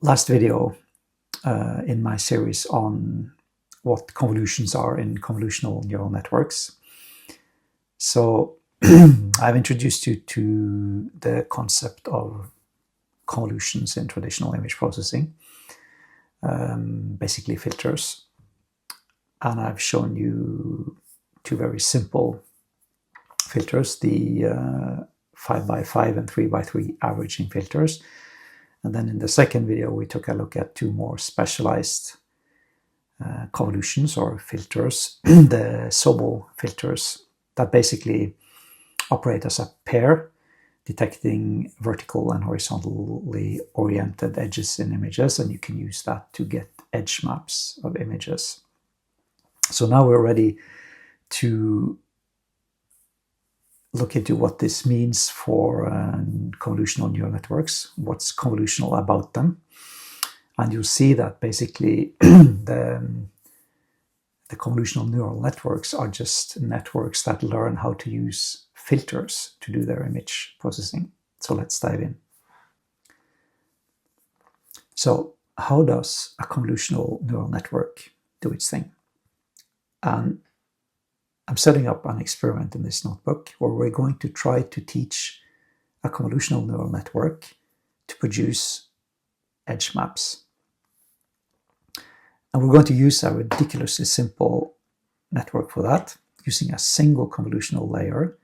last video in my series on what convolutions are in convolutional neural networks. So I've introduced you to the concept of convolutions in traditional image processing, basically filters. And I've shown you two very simple filters, the 5x5 and 3x3 averaging filters. And then in the second video, we took a look at two more specialized convolutions or filters, the Sobel filters that basically operate as a pair, detecting vertical and horizontally oriented edges in images, and you can use that to get edge maps of images. So now we're ready to look into what this means for convolutional neural networks, what's convolutional about them. And you'll see that basically the convolutional neural networks are just networks that learn how to use filters to do their image processing. So let's dive in. So how does a convolutional neural network do its thing? And I'm setting up an experiment in this notebook where we're going to try to teach a convolutional neural network to produce edge maps. And we're going to use a ridiculously simple network for that, using a single convolutional layer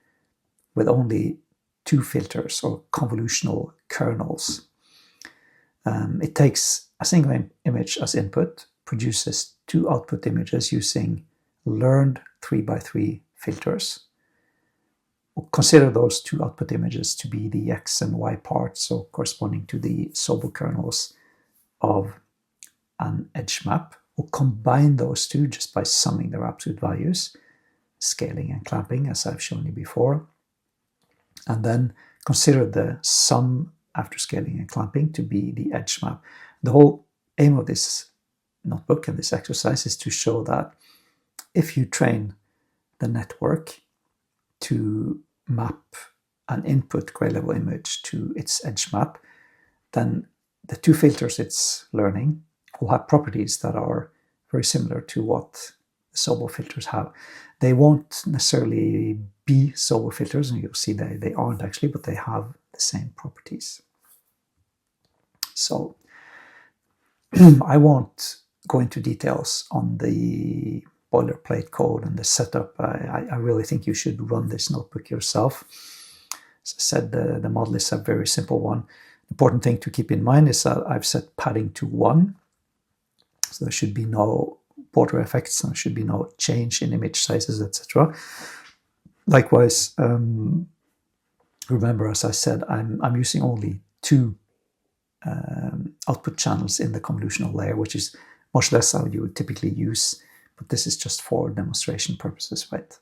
with only two filters or convolutional kernels. It takes a single image as input, produces two output images using learned 3x3 filters. We'll consider those two output images to be the x and y parts, so corresponding to the Sobel kernels of an edge map. We'll combine those two just by summing their absolute values, scaling and clamping, as I've shown you before. And then consider the sum after scaling and clamping to be the edge map. The whole aim of this notebook and this exercise is to show that if you train the network to map an input gray level image to its edge map, then the two filters it's learning will have properties that are very similar to what the Sobel filters have. They won't necessarily be Sobel filters, and you'll see they aren't actually, but they have the same properties. So I won't go into details on the boilerplate code and the setup. I really think you should run this notebook yourself. As I said, the model is a very simple one. The important thing to keep in mind is that I've set padding to 1. So there should be no border effects, there should be no change in image sizes, etc. Likewise, remember, as I said, I'm using only two output channels in the convolutional layer, which is much less than you would typically use, but this is just for demonstration purposes, right?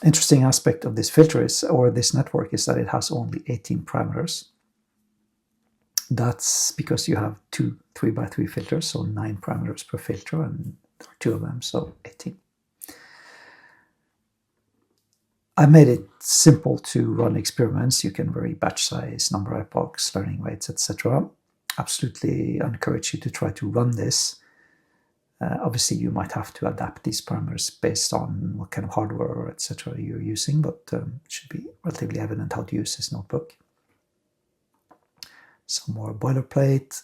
Interesting aspect of this filter is, or this network, is that it has only 18 parameters. That's because you have two 3x3 filters, so 9 parameters per filter, and there are 2 of them, so 18. I made it simple to run experiments. You can vary batch size, number of epochs, learning rates, etc. Absolutely encourage you to try to run this. Obviously, you might have to adapt these parameters based on what kind of hardware, etc. you're using, but it should be relatively evident how to use this notebook. Some more boilerplate.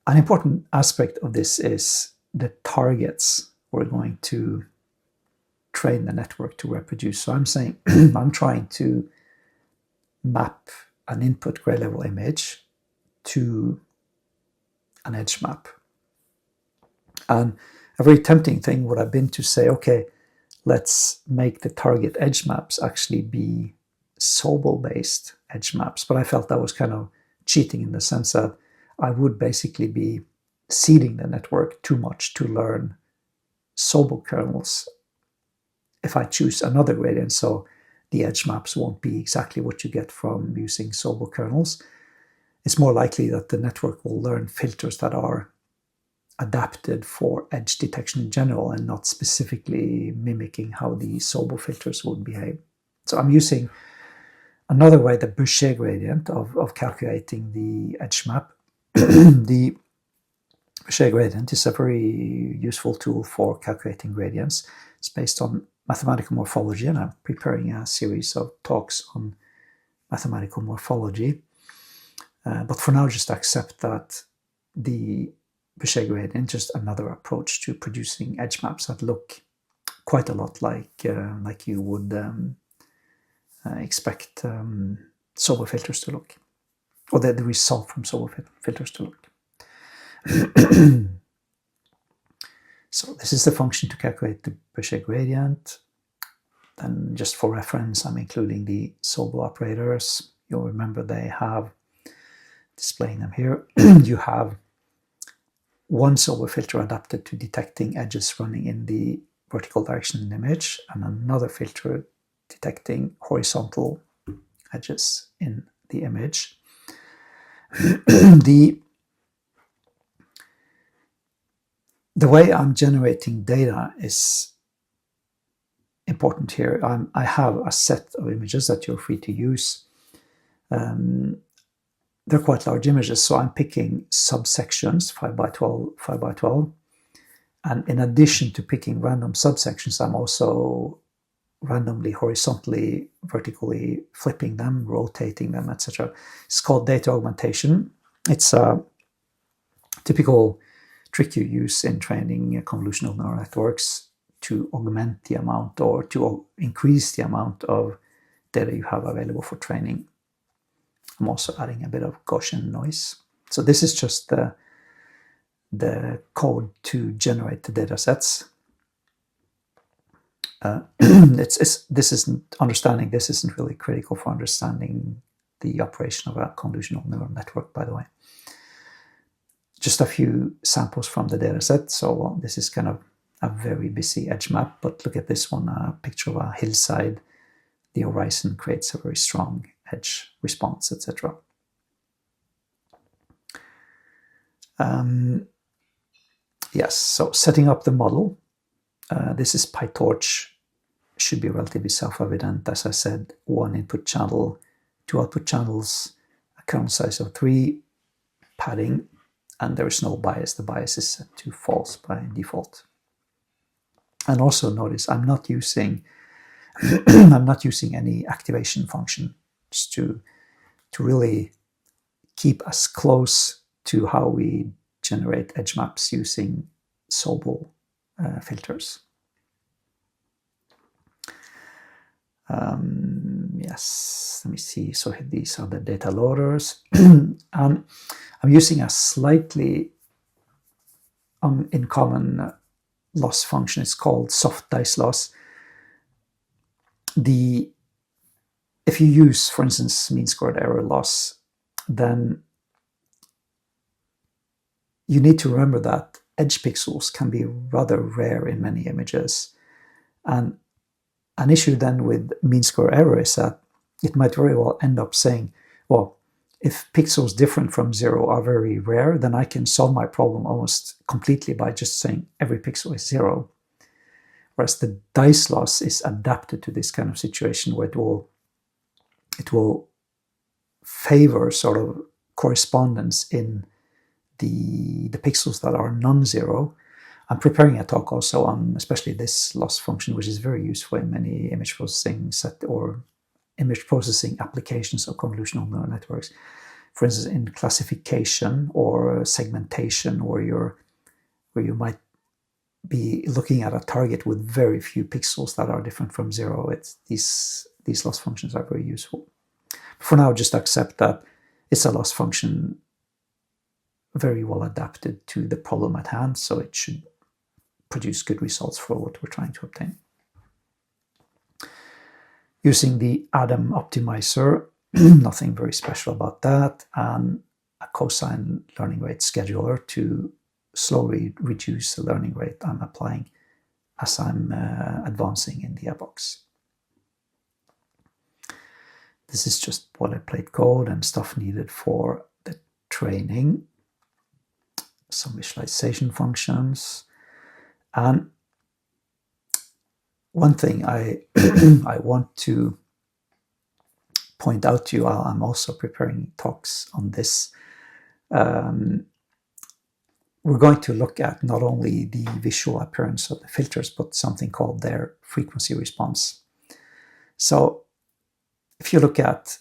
An important aspect of this is the targets we're going to train the network to reproduce. So I'm saying I'm trying to map an input gray level image to an edge map. And a very tempting thing would have been to say, okay, let's make the target edge maps actually be Sobel-based edge maps. But I felt that was kind of cheating in the sense that I would basically be seeding the network too much to learn Sobel kernels if I choose another gradient. So the edge maps won't be exactly what you get from using Sobel kernels. It's more likely that the network will learn filters that are adapted for edge detection in general and not specifically mimicking how the Sobel filters would behave. So I'm using Another way, the Boucher gradient of calculating the edge map. The Boucher gradient is a very useful tool for calculating gradients. It's based on mathematical morphology, and I'm preparing a series of talks on mathematical morphology. But for now, just accept that the Boucher gradient is just another approach to producing edge maps that look quite a lot like you would expect sober filters to look, or the result from sober filters to look. So this is the function to calculate the Boucher gradient. Then just for reference, I'm including the Sobo operators. You'll remember they have, displaying them here, you have one Sobo filter adapted to detecting edges running in the vertical direction in the image, and another filter detecting horizontal edges in the image. The way I'm generating data is important here. I have a set of images that you're free to use. They're quite large images, so I'm picking subsections, 5 by 12, 5 by 12. And in addition to picking random subsections, I'm also randomly, horizontally, vertically flipping them, rotating them, etc. It's called data augmentation. It's a typical trick you use in training convolutional neural networks to augment the amount or to increase the amount of data you have available for training. I'm also adding a bit of Gaussian noise. So this is just the code to generate the data sets. This isn't really critical for understanding the operation of a convolutional neural network, by the way. Just a few samples from the data set. So this is kind of a very busy edge map, but look at this one, a picture of a hillside. The horizon creates a very strong edge response, etc. Yes, so setting up the model. This is PyTorch. Should be relatively self-evident. As I said, one input channel, two output channels, a kernel size of 3, padding, and there is no bias. The bias is set to false by default. And also notice I'm not using any activation function, just to really keep us close to how we generate edge maps using Sobel filters. Yes, let me see. So these are the data loaders. I'm using a slightly uncommon loss function. It's called soft dice loss. If you use, for instance, mean squared error loss, then you need to remember that edge pixels can be rather rare in many images. And an issue then with mean square error is that it might very well end up saying, well, if pixels different from 0 are very rare, then I can solve my problem almost completely by just saying every pixel is 0. Whereas the dice loss is adapted to this kind of situation where it will favor sort of correspondence in the pixels that are non-zero. I'm preparing a talk also on especially this loss function, which is very useful in many image processing image processing applications of convolutional neural networks. For instance, in classification or segmentation, where you might be looking at a target with very few pixels that are different from 0. These loss functions are very useful. For now, just accept that it's a loss function very well adapted to the problem at hand, so it should produce good results for what we're trying to obtain. Using the Adam optimizer, nothing very special about that, and a cosine learning rate scheduler to slowly reduce the learning rate I'm applying as I'm advancing in the box. This is just boilerplate code and stuff needed for the training. Some visualization functions. And one thing I I want to point out to you, I'm also preparing talks on this. We're going to look at not only the visual appearance of the filters, but something called their frequency response. So if you look at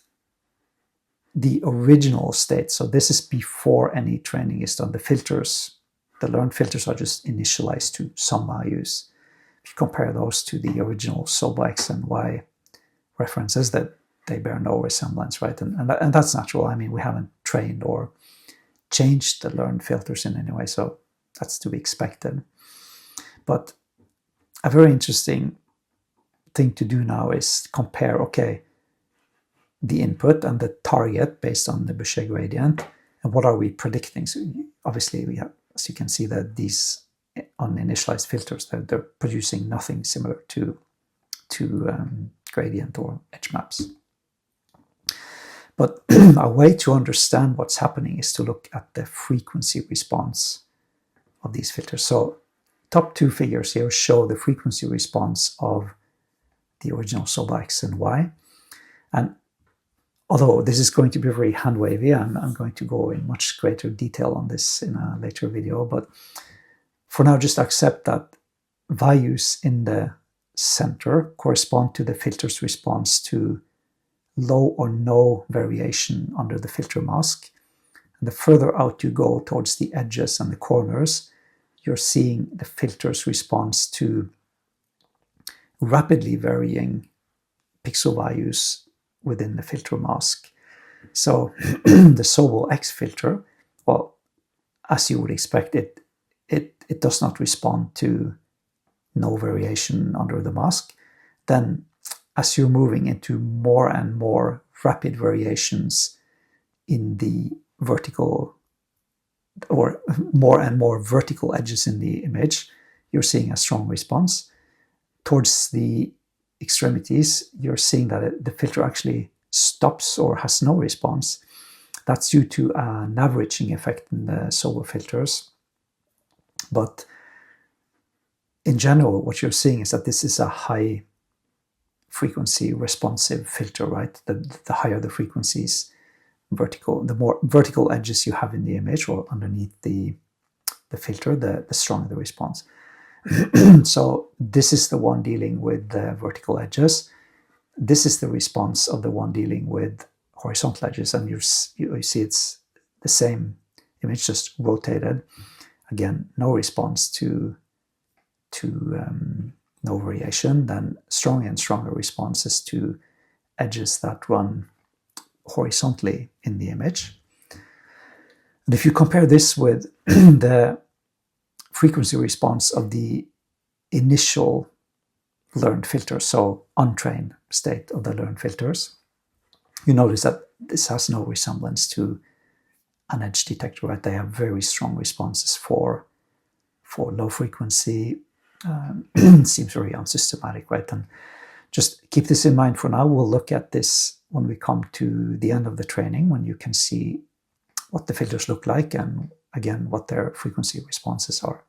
the original state, so this is before any training is done, the filters, the learned filters are just initialized to some values. If you compare those to the original SOBA X and Y references, that they bear no resemblance, right? And that's natural. I mean, we haven't trained or changed the learned filters in any way, so that's to be expected. But a very interesting thing to do now is compare, okay, the input and the target based on the Boucher gradient, and what are we predicting? So obviously we have, as you can see, that these uninitialized filters, they're producing nothing similar to gradient or edge maps. But a way to understand what's happening is to look at the frequency response of these filters. So top two figures here show the frequency response of the original SOBA X and Y. And although this is going to be very hand-wavy, I'm going to go in much greater detail on this in a later video. But for now, just accept that values in the center correspond to the filter's response to low or no variation under the filter mask. And the further out you go towards the edges and the corners, you're seeing the filter's response to rapidly varying pixel values within the filter mask. So the SOBA X filter, well, as you would expect, it does not respond to no variation under the mask. Then as you're moving into more and more rapid variations in the vertical, or more and more vertical edges in the image, you're seeing a strong response. Towards the extremities, you're seeing that the filter actually stops or has no response. That's due to an averaging effect in the SOBA filters. But in general, what you're seeing is that this is a high frequency responsive filter, right? The higher the frequencies, vertical, the more vertical edges you have in the image or underneath the filter, the stronger the response. So this is the one dealing with the vertical edges. This is the response of the one dealing with horizontal edges, and you see it's the same image, just rotated. Again, no response to no variation. Then stronger and stronger responses to edges that run horizontally in the image. And if you compare this with the frequency response of the initial learned filter, so untrained state of the learned filters, you notice that this has no resemblance to an edge detector, right? They have very strong responses for low frequency. Seems very unsystematic, right? And just keep this in mind for now. We'll look at this when we come to the end of the training, when you can see what the filters look like and again what their frequency responses are.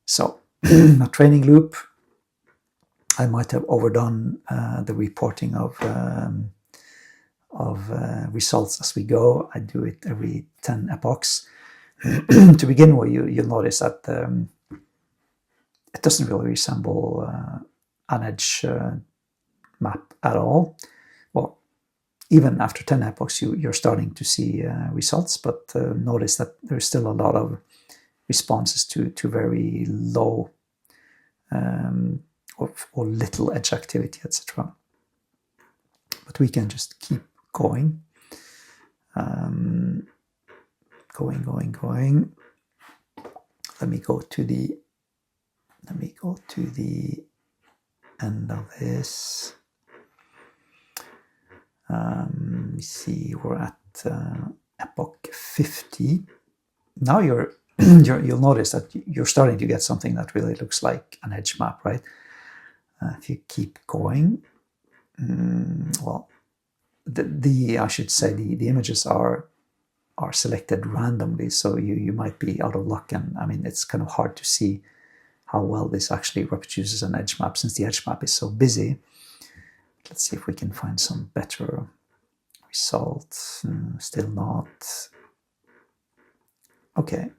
So a training loop, I might have overdone the reporting of results as we go. I do it every 10 epochs. To begin with, you'll notice that it doesn't really resemble an edge map at all. Well, even after 10 epochs, you're starting to see results, but notice that there's still a lot of responses to very low or little edge activity, etc. But we can just keep going. Going. Let me go to the end of this. Let me see, we're at epoch 50. Now you'll notice that you're starting to get something that really looks like an edge map, right? If you keep going, well, I should say the images are selected randomly, so you might be out of luck, and I mean it's kind of hard to see how well this actually reproduces an edge map since the edge map is so busy. Let's see if we can find some better results. Still not. Okay,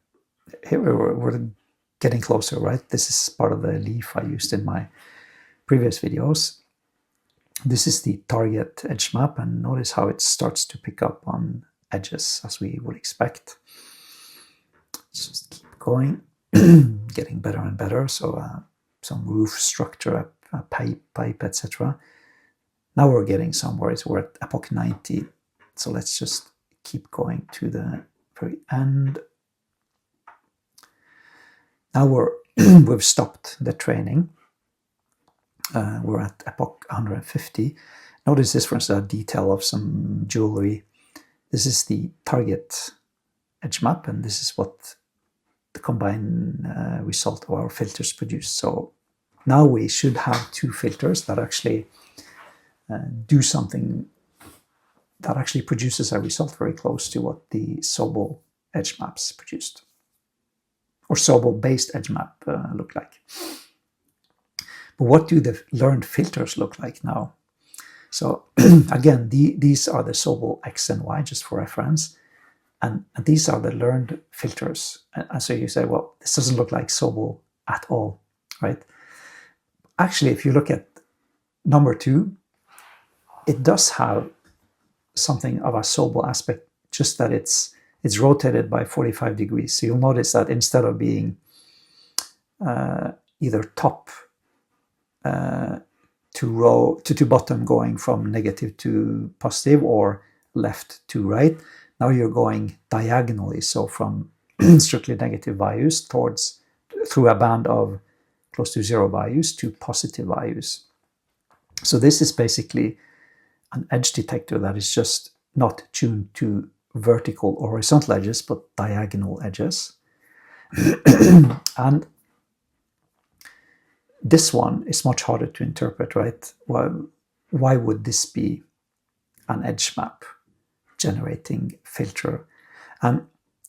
here we're getting closer, right? This is part of the leaf I used in my previous videos. This is the target edge map, and notice how it starts to pick up on edges as we would expect. Let's just keep going, getting better and better. So some roof structure, a pipe, etc. Now we're getting somewhere. We're at epoch 90. So let's just keep going to the very end. Now we've stopped the training. We're at epoch 150. Notice this, for instance, a detail of some jewelry. This is the target edge map, and this is what the combined result of our filters produce. So now we should have two filters that actually do something that actually produces a result very close to what the Sobol edge maps produced, or Sobol-based edge map look like. But what do the learned filters look like now? So again, these are the Sobol X and Y, just for reference. And these are the learned filters. And so you say, well, this doesn't look like Sobol at all, right? Actually, if you look at number 2, it does have something of a Sobol aspect, just that it's rotated by 45 degrees. So you'll notice that instead of being either top to bottom, going from negative to positive, or left to right, now you're going diagonally, so from strictly negative values through a band of close to 0 values to positive values. So this is basically an edge detector that is just not tuned to vertical or horizontal edges, but diagonal edges. And this one is much harder to interpret, right? Why would this be an edge map generating filter? And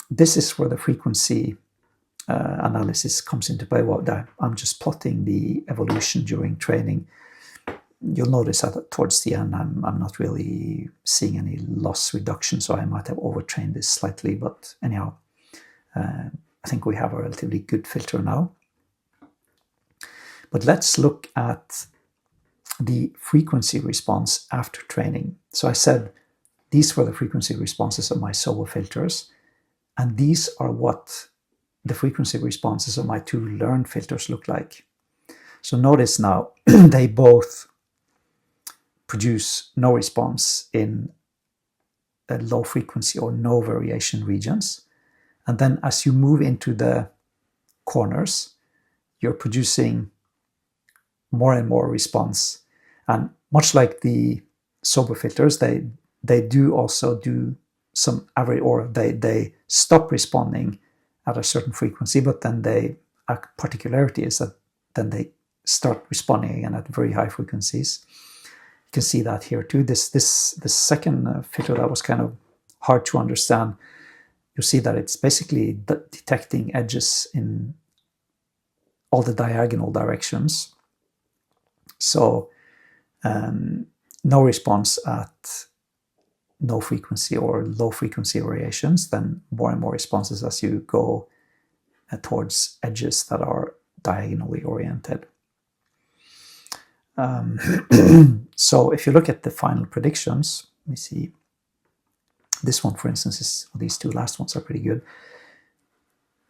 this is where the frequency analysis comes into play. Well, I'm just plotting the evolution during training. You'll notice that towards the end, I'm not really seeing any loss reduction, so I might have overtrained this slightly. But anyhow, I think we have a relatively good filter now. But let's look at the frequency response after training. So I said these were the frequency responses of my Sobol filters, and these are what the frequency responses of my 2 learned filters look like. So notice now they both produce no response in low frequency or no variation regions. And then as you move into the corners, you're producing more and more response. And much like the Sobol filters, they do also do some average, or they stop responding at a certain frequency, but then a particularity is that then they start responding again at very high frequencies. You can see that here too. This second filter that was kind of hard to understand, you see that it's basically detecting edges in all the diagonal directions. So no response at no frequency or low frequency variations, then more and more responses as you go towards edges that are diagonally oriented. So if you look at the final predictions, let me see. This one, for instance, these 2 last ones are pretty good.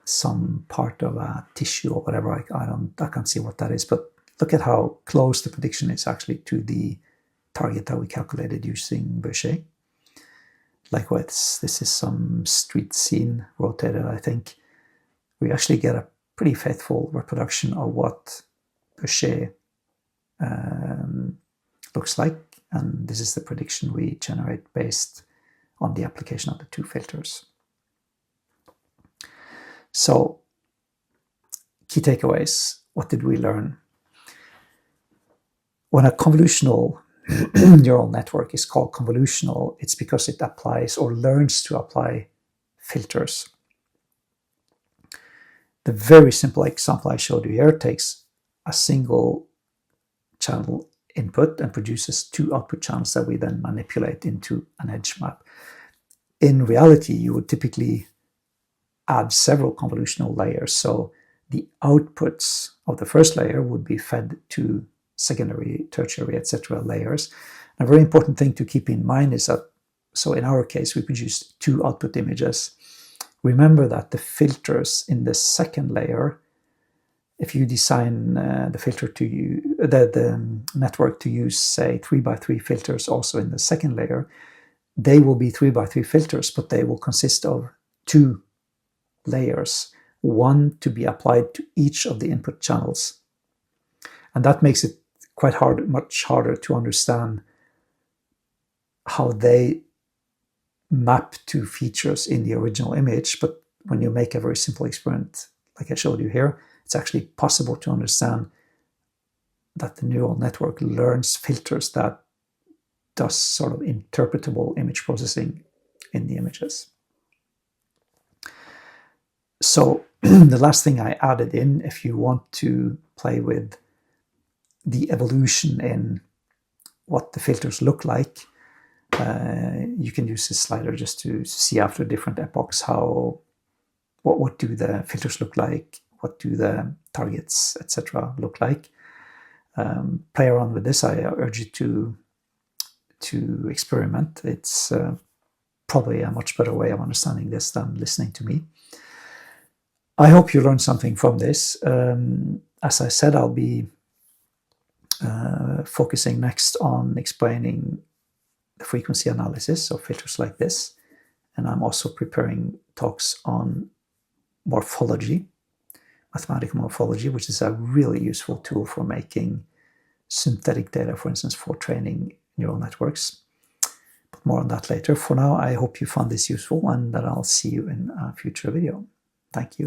Some part of a tissue or whatever, I can't see what that is, but look at how close the prediction is actually to the target that we calculated using Berger. Likewise, this is some street scene rotated, I think. We actually get a pretty faithful reproduction of what Berger looks like, and this is the prediction we generate based on the application of the 2 filters. So, key takeaways. What did we learn? When a convolutional neural network is called convolutional, it's because it applies or learns to apply filters. The very simple example I showed you here takes a single channel input and produces 2 output channels that we then manipulate into an edge map. In reality, you would typically add several convolutional layers. So the outputs of the first layer would be fed to secondary, tertiary, etc. layers. And a very important thing to keep in mind is that, so in our case, we produced 2 output images. Remember that the filters in the second layer, if you design the filter to use, the network to use, say, 3x3 filters also in the second layer, they will be 3x3 filters, but they will consist of 2 layers, one to be applied to each of the input channels. And that makes it quite hard, much harder to understand how they map to features in the original image. But when you make a very simple experiment, like I showed you here, it's actually possible to understand that the neural network learns filters that does sort of interpretable image processing in the images. So the last thing I added in, if you want to play with the evolution in what the filters look like, you can use this slider just to see after different epochs what do the filters look like, what do the targets, etc. look like. Play around with this. I urge you to experiment. It's probably a much better way of understanding this than listening to me. I hope you learned something from this. As I said, I'll be focusing next on explaining the frequency analysis of filters like this. And I'm also preparing talks on morphology, mathematical morphology, which is a really useful tool for making synthetic data, for instance, for training neural networks. But more on that later. For now, I hope you found this useful and that I'll see you in a future video. Thank you.